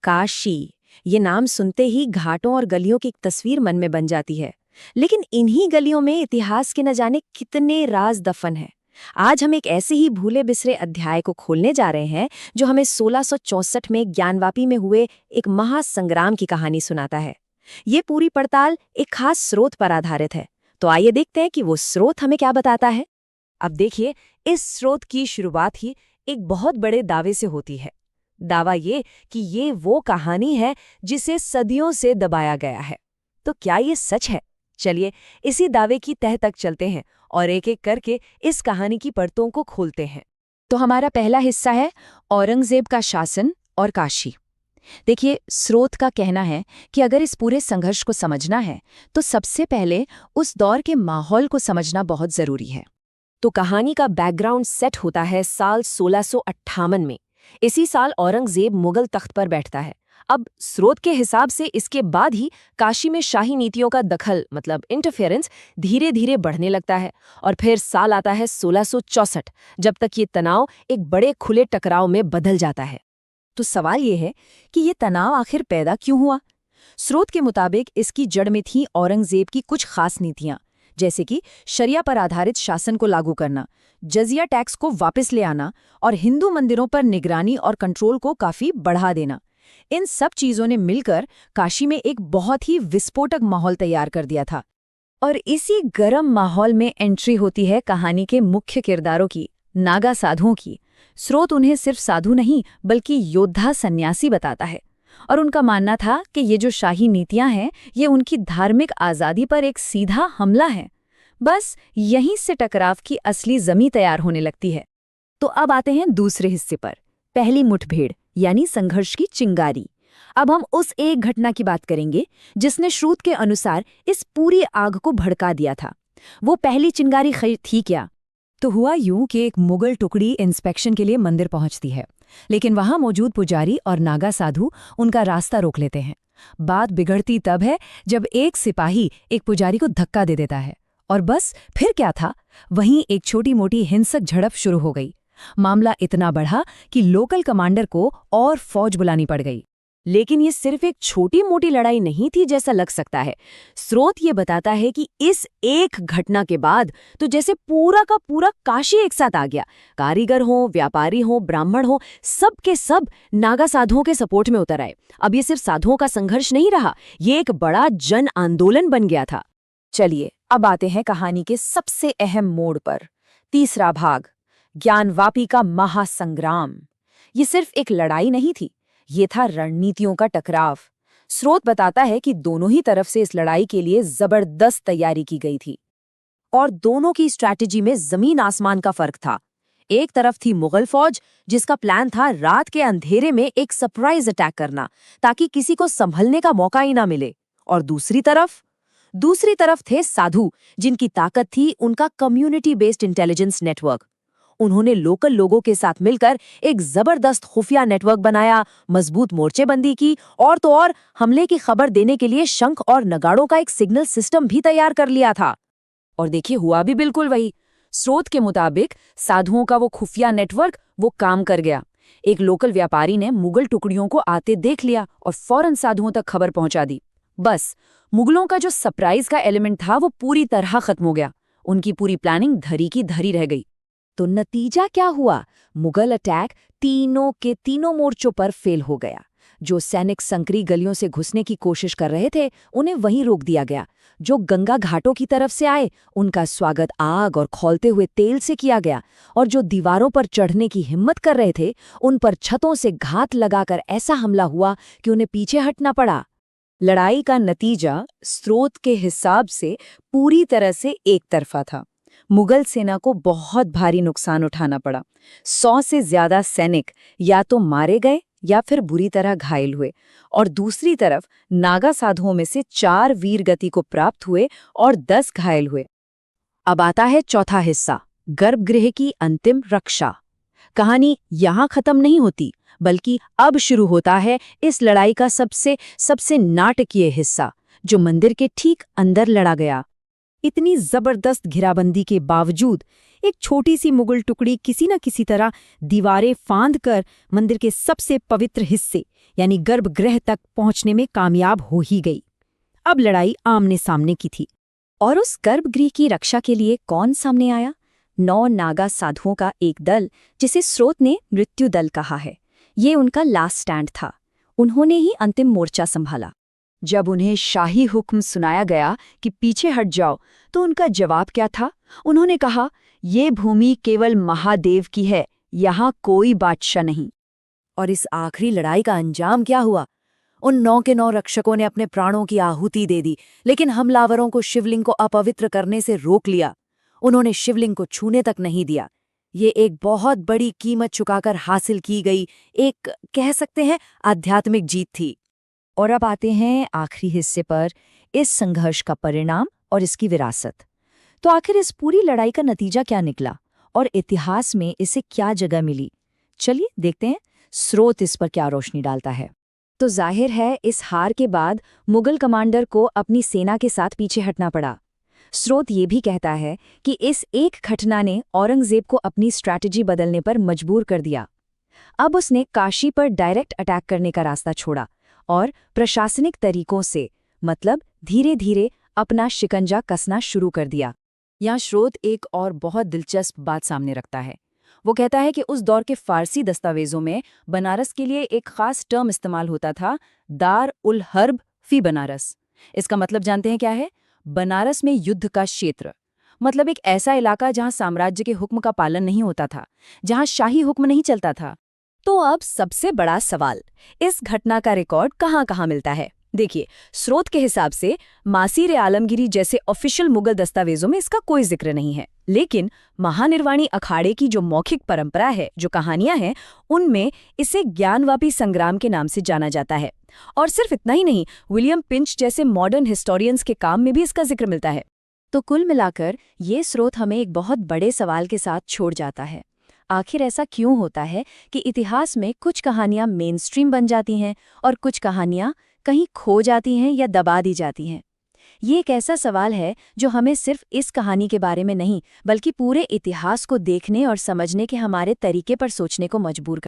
काशी, ये नाम सुनते ही घाटों और गलियों की एक तस्वीर मन में बन जाती है। लेकिन इन्हीं गलियों में इतिहास के न जाने कितने राज दफन हैं। आज हम एक ऐसे ही भूले बिसरे अध्याय को खोलने जा रहे हैं जो हमें 1664 में ज्ञानवापी में हुए एक महासंग्राम की कहानी सुनाता है। ये पूरी पड़ताल एक खास स्रोत पर आधारित है। तो आइए देखते हैं कि वो स्रोत हमें क्या बताता है। अब देखिए, इस स्रोत की शुरुआत ही एक बहुत बड़े दावे से होती है। दावा ये कि ये वो कहानी है जिसे सदियों से दबाया गया है। तो क्या ये सच है? चलिए इसी दावे की तह तक चलते हैं और एक एक करके इस कहानी की परतों को खोलते हैं। तो हमारा पहला हिस्सा है औरंगजेब का शासन और काशी। देखिए, स्रोत का कहना है कि अगर इस पूरे संघर्ष को समझना है तो सबसे पहले उस दौर के माहौल को समझना बहुत जरूरी है। तो कहानी का बैकग्राउंड सेट होता है साल 1658 में। इसी साल औरंगजेब मुगल तख्त पर बैठता है। अब स्रोत के हिसाब से इसके बाद ही काशी में शाही नीतियों का दखल मतलब इंटरफेरेंस धीरे धीरे बढ़ने लगता है। और फिर साल आता है 1664, जब तक ये तनाव एक बड़े खुले टकराव में बदल जाता है। तो सवाल ये है कि ये तनाव आखिर पैदा क्यों हुआ? स्रोत के मुताबिक इसकी जड़ में थी औरंगजेब की कुछ खास नीतियां, जैसे कि शरिया पर आधारित शासन को लागू करना, जजिया टैक्स को वापस ले आना और हिंदू मंदिरों पर निगरानी और कंट्रोल को काफी बढ़ा देना। इन सब चीजों ने मिलकर काशी में एक बहुत ही विस्फोटक माहौल तैयार कर दिया था। और इसी गर्म माहौल में एंट्री होती है कहानी के मुख्य किरदारों की, नागा साधुओं की। स्रोत उन्हें सिर्फ साधु नहीं बल्कि योद्धा सन्यासी बताता है। और उनका मानना था कि ये जो शाही नीतियां हैं ये उनकी धार्मिक आज़ादी पर एक सीधा हमला है। बस यहीं से टकराव की असली जमी तैयार होने लगती है। तो अब आते हैं दूसरे हिस्से पर, पहली मुठभेड़ यानी संघर्ष की चिंगारी। अब हम उस एक घटना की बात करेंगे जिसने स्रोत के अनुसार इस पूरी आग को भड़का दिया था। वो पहली चिंगारी थी क्या? तो हुआ यूं कि एक मुगल टुकड़ी इंस्पेक्शन के लिए मंदिर पहुंचती है, लेकिन वहां मौजूद पुजारी और नागा साधु उनका रास्ता रोक लेते हैं। बात बिगड़ती तब है जब एक सिपाही एक पुजारी को धक्का दे देता है। और बस फिर क्या था, वहीं एक छोटी मोटी हिंसक झड़प शुरू हो गई। मामला इतना बढ़ा कि लोकल कमांडर को और फौज बुलानी पड़ गई। लेकिन ये सिर्फ एक छोटी मोटी लड़ाई नहीं थी जैसा लग सकता है। स्रोत ये बताता है कि इस एक घटना के बाद तो जैसे पूरा का पूरा काशी एक साथ आ गया। कारीगर हो, व्यापारी हो, ब्राह्मण हो, सब के सब नागा साधुओं के सपोर्ट में उतर आए। अब ये सिर्फ साधुओं का संघर्ष नहीं रहा, ये एक बड़ा जन आंदोलन बन गया था। चलिए अब आते हैं कहानी के सबसे अहम मोड़ पर, तीसरा भाग, ज्ञानवापी का महासंग्राम। ये सिर्फ एक लड़ाई नहीं थी, ये था रणनीतियों का टकराव। स्रोत बताता है कि दोनों ही तरफ से इस लड़ाई के लिए जबरदस्त तैयारी की गई थी और दोनों की स्ट्रैटेजी में जमीन आसमान का फर्क था। एक तरफ थी मुगल फौज जिसका प्लान था रात के अंधेरे में एक सरप्राइज अटैक करना ताकि किसी को संभलने का मौका ही ना मिले। और दूसरी तरफ थे साधु जिनकी ताकत थी उनका कम्युनिटी बेस्ड इंटेलिजेंस नेटवर्क। उन्होंने लोकल लोगों के साथ मिलकर एक जबरदस्त खुफिया नेटवर्क बनाया, मजबूत मोर्चेबंदी की और तो और हमले की खबर देने के लिए शंख और नगाड़ों का एक सिग्नल सिस्टम भी तैयार कर लिया था। और देखिए, हुआ भी बिल्कुल वही। स्रोत के मुताबिक साधुओं का वो खुफिया नेटवर्क वो काम कर गया। एक लोकल व्यापारी ने मुगल टुकड़ियों को आते देख लिया और फौरन साधुओं तक खबर पहुंचा दी। बस मुगलों का जो सरप्राइज का एलिमेंट था वो पूरी तरह खत्म हो गया। उनकी पूरी प्लानिंग धरी की धरी रह गई। तो नतीजा क्या हुआ? मुगल अटैक तीनों के तीनों मोर्चों पर फेल हो गया। जो सैनिक संकरी गलियों से घुसने की कोशिश कर रहे थे उन्हें वहीं रोक दिया गया। जो गंगा घाटों की तरफ से आए उनका स्वागत आग और खौलते हुए तेल से किया गया। और जो दीवारों पर चढ़ने की हिम्मत कर रहे थे उन पर छतों से घात लगाकर ऐसा हमला हुआ कि उन्हें पीछे हटना पड़ा। लड़ाई का नतीजा स्रोत के हिसाब से पूरी तरह से एक तरफा था। मुगल सेना को बहुत भारी नुकसान उठाना पड़ा। 100 से ज्यादा सैनिक या तो मारे गए या फिर बुरी तरह घायल हुए। और दूसरी तरफ नागा साधुओं में से 4 वीर गति को प्राप्त हुए और 10 घायल हुए। अब आता है चौथा हिस्सा, गर्भगृह की अंतिम रक्षा। कहानी यहाँ खत्म नहीं होती, बल्कि अब शुरू होता है इस लड़ाई का सबसे नाटकीय हिस्सा, जो मंदिर के ठीक अंदर लड़ा गया। इतनी जबरदस्त घेराबंदी के बावजूद एक छोटी सी मुगल टुकड़ी किसी न किसी तरह दीवारें फांद कर मंदिर के सबसे पवित्र हिस्से यानी गर्भगृह तक पहुंचने में कामयाब हो ही गई। अब लड़ाई आमने सामने की थी। और उस गर्भगृह की रक्षा के लिए कौन सामने आया? 9 नागा साधुओं का एक दल, जिसे स्रोत ने मृत्यु दल कहा है। ये उनका लास्ट स्टैंड था। उन्होंने ही अंतिम मोर्चा संभाला। जब उन्हें शाही हुक्म सुनाया गया कि पीछे हट जाओ, तो उनका जवाब क्या था? उन्होंने कहा, ये भूमि केवल महादेव की है, यहाँ कोई बादशाह नहीं। और इस आखिरी लड़ाई का अंजाम क्या हुआ? उन 9 के 9 रक्षकों ने अपने प्राणों की आहुति दे दी, लेकिन हमलावरों को शिवलिंग को अपवित्र करने से रोक लिया। उन्होंने शिवलिंग को छूने तक नहीं दिया। ये एक बहुत बड़ी कीमत चुकाकर हासिल की गई एक, कह सकते हैं, आध्यात्मिक जीत थी। और अब आते हैं आखिरी हिस्से पर, इस संघर्ष का परिणाम और इसकी विरासत। तो आखिर इस पूरी लड़ाई का नतीजा क्या निकला और इतिहास में इसे क्या जगह मिली? चलिए देखते हैं स्रोत इस पर क्या रोशनी डालता है। तो जाहिर है, इस हार के बाद मुगल कमांडर को अपनी सेना के साथ पीछे हटना पड़ा। स्रोत ये भी कहता है कि इस एक घटना ने औरंगजेब को अपनी स्ट्रैटेजी बदलने पर मजबूर कर दिया। अब उसने काशी पर डायरेक्ट अटैक करने का रास्ता छोड़ा और प्रशासनिक तरीकों से, मतलब धीरे धीरे, अपना शिकंजा कसना शुरू कर दिया। यहाँ स्रोत एक और बहुत दिलचस्प बात सामने रखता है। वो कहता है कि उस दौर के फारसी दस्तावेजों में बनारस के लिए एक खास टर्म इस्तेमाल होता था, दार उल हर्ब फी बनारस। इसका मतलब जानते हैं क्या है? बनारस में युद्ध का क्षेत्र, मतलब एक ऐसा इलाका जहां साम्राज्य के हुक्म का पालन नहीं होता था, जहां शाही हुक्म नहीं चलता था। तो अब सबसे बड़ा सवाल, इस घटना का रिकॉर्ड कहाँ मिलता है? देखिए, स्रोत के हिसाब से मासीर आलमगिरी जैसे ऑफिशियल मुगल दस्तावेजों में इसका कोई जिक्र नहीं है, लेकिन महानिर्वाणी अखाड़े की जो मौखिक परंपरा है, जो कहानियां हैं, उनमें इसे ज्ञानवापी संग्राम के नाम से जाना जाता है। और सिर्फ इतना ही नहीं, विलियम पिंच जैसे मॉडर्न हिस्टोरियंस के काम में भी इसका जिक्र मिलता है। तो कुल मिलाकर ये स्रोत हमें एक बहुत बड़े सवाल के साथ छोड़ जाता है। आखिर ऐसा क्यों होता है कि इतिहास में कुछ कहानियां मेनस्ट्रीम बन जाती हैं और कुछ कहानियां कहीं खो जाती हैं या दबा दी जाती हैं? ये एक ऐसा सवाल है जो हमें सिर्फ इस कहानी के बारे में नहीं, बल्कि पूरे इतिहास को देखने और समझने के हमारे तरीके पर सोचने को मजबूर